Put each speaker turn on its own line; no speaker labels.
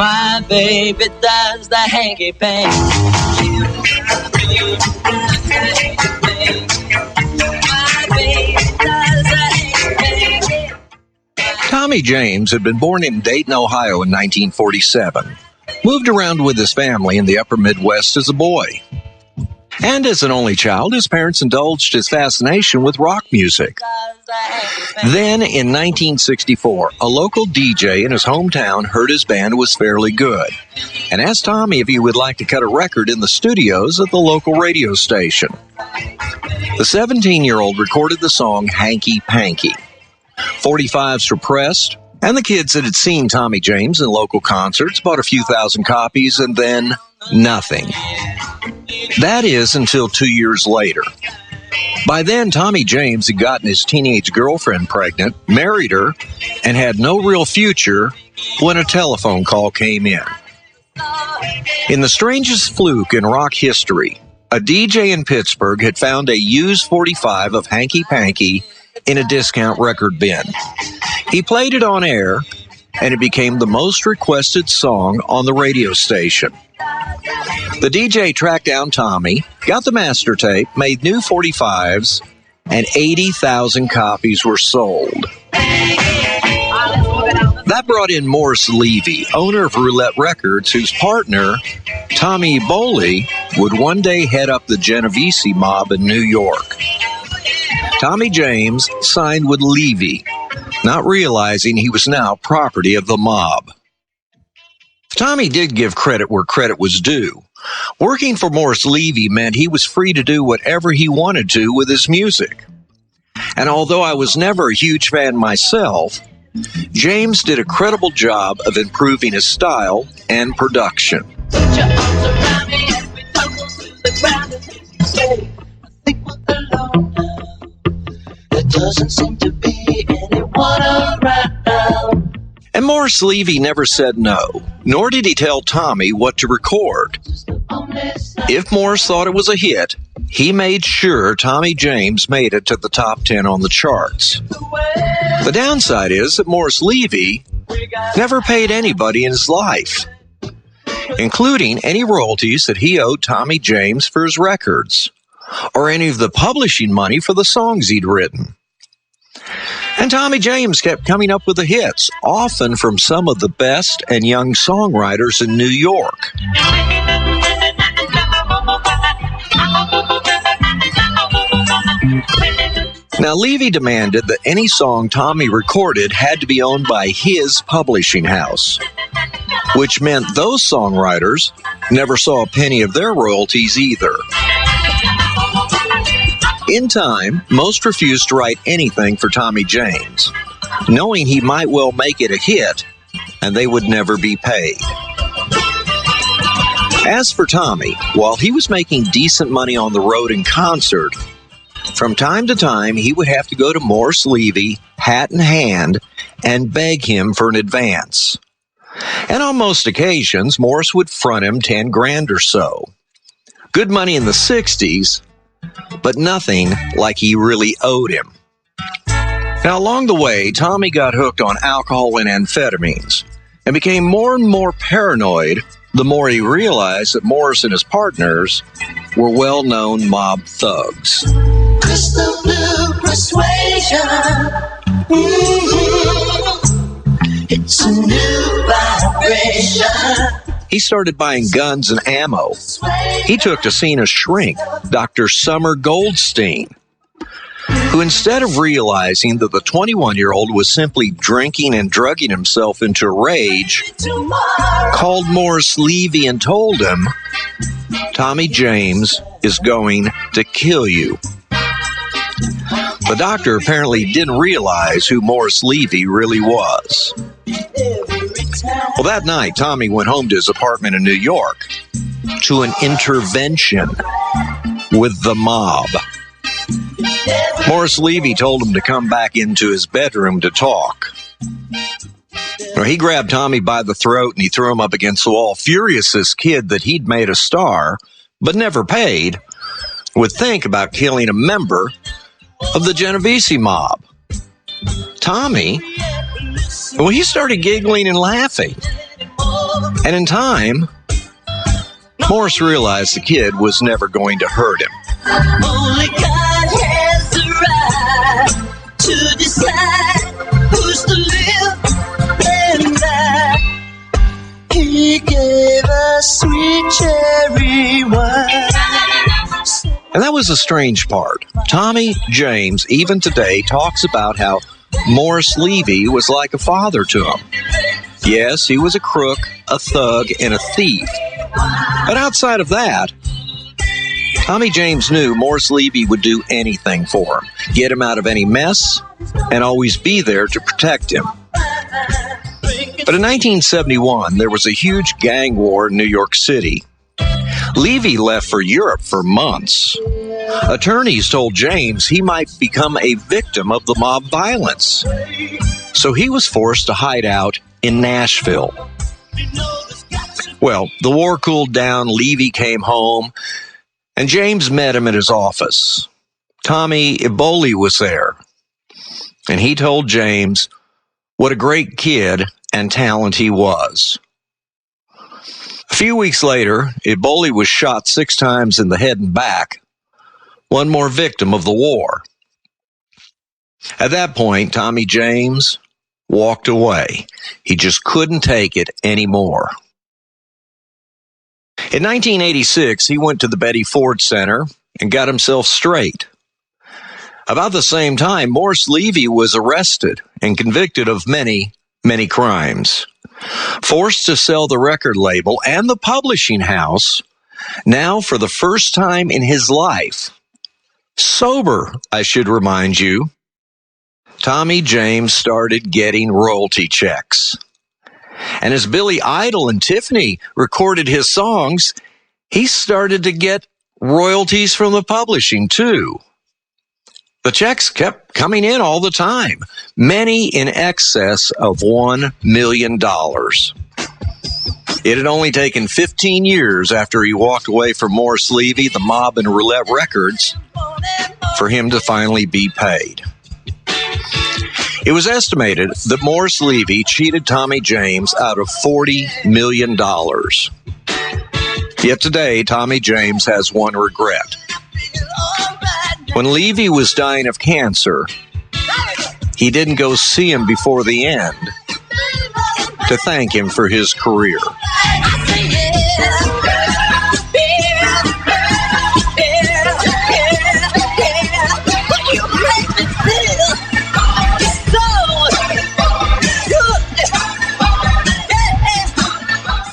My baby does the hanky-panky. My baby does the hanky-panky.
Tommy James had been born in Dayton, Ohio in 1947. Moved around with his family in the upper Midwest as a boy. And as an only child, his parents indulged his fascination with rock music. Then, in 1964, a local DJ in his hometown heard his band was fairly good and asked Tommy if he would like to cut a record in the studios at the local radio station. The 17-year-old recorded the song Hanky Panky. 45s were pressed, and the kids that had seen Tommy James in local concerts bought a few thousand copies, and then nothing. That is until 2 years later. By then, Tommy James had gotten his teenage girlfriend pregnant, married her, and had no real future when a telephone call came in. In the strangest fluke in rock history, a DJ in Pittsburgh had found a used 45 of Hanky Panky in a discount record bin. He played it on air, and it became the most requested song on the radio station. The DJ tracked down Tommy, got the master tape, made new 45s, and 80,000 copies were sold. That brought in Morris Levy, owner of Roulette Records, whose partner, Tommy Boley, would one day head up the Genovese mob in New York. Tommy James signed with Levy, not realizing he was now property of the mob. Tommy did give credit where credit was due. Working for Morris Levy meant he was free to do whatever he wanted to with his music. And although I was never a huge fan myself, James did a credible job of improving his style and production.
Put your arms around me as we tumble to the ground and you say, I think we're alone now. There doesn't seem to be anyone around.
And Morris Levy never said no, nor did he tell Tommy what to record. If Morris thought it was a hit, he made sure Tommy James made it to the top 10 on the charts. The downside is that Morris Levy never paid anybody in his life, including any royalties that he owed Tommy James for his records, or any of the publishing money for the songs he'd written. And Tommy James kept coming up with the hits, often from some of the best and young songwriters in New York. Now, Levy demanded that any song Tommy recorded had to be owned by his publishing house, which meant those songwriters never saw a penny of their royalties either. In time, most refused to write anything for Tommy James, knowing he might well make it a hit and they would never be paid. As for Tommy, while he was making decent money on the road in concert, from time to time he would have to go to Morris Levy, hat in hand, and beg him for an advance. And on most occasions, Morris would front him 10 grand or so. Good money in the 60s, but nothing like he really owed him. Now, along the way, Tommy got hooked on alcohol and amphetamines and became more and more paranoid the more he realized that Morris and his partners were well-known mob thugs.
Crystal blue persuasion. It's a new vibration.
He started buying guns and ammo. He took to seeing a shrink, Dr. Summer Goldstein, who, instead of realizing that the 21-year-old was simply drinking and drugging himself into a rage, called Morris Levy and told him, "Tommy James is going to kill you." The doctor apparently didn't realize who Morris Levy really was. Well, that night, Tommy went home to his apartment in New York to an intervention with the mob. Morris Levy told him to come back into his bedroom to talk. Well, he grabbed Tommy by the throat and he threw him up against the wall, furious this kid that he'd made a star, but never paid, would think about killing a member of the Genovese mob. Tommy, well, he started giggling and laughing. And in time, Morris realized the kid was never going to hurt him.
Only God has the right to decide who's to live and die. He gave us sweet cherry wine.
And that was the strange part. Tommy James, even today, talks about how Morris Levy was like a father to him. Yes, he was a crook, a thug, and a thief. But outside of that, Tommy James knew Morris Levy would do anything for him, get him out of any mess, and always be there to protect him. But in 1971, there was a huge gang war in New York City. Levy left for Europe for months. Attorneys told James he might become a victim of the mob violence. So he was forced to hide out in Nashville. Well, the war cooled down, Levy came home, and James met him at his office. Tommy Eboli was there, and he told James what a great kid and talent he was. A few weeks later, Eboli was shot 6 times in the head and back, one more victim of the war. At that point, Tommy James walked away. He just couldn't take it anymore. In 1986, he went to the Betty Ford Center and got himself straight. About the same time, Morris Levy was arrested and convicted of many, many crimes. Forced to sell the record label and the publishing house, now for the first time in his life, sober, I should remind you, Tommy James started getting royalty checks. And as Billy Idol and Tiffany recorded his songs, he started to get royalties from the publishing too. The checks kept coming in all the time, many in excess of $1 million. It had only taken 15 years after he walked away from Morris Levy, the Mob, and Roulette Records for him to finally be paid. It was estimated that Morris Levy cheated Tommy James out of $40 million. Yet today, Tommy James has one regret. When Levy was dying of cancer, he didn't go see him before the end to thank him for his career.
I say yeah.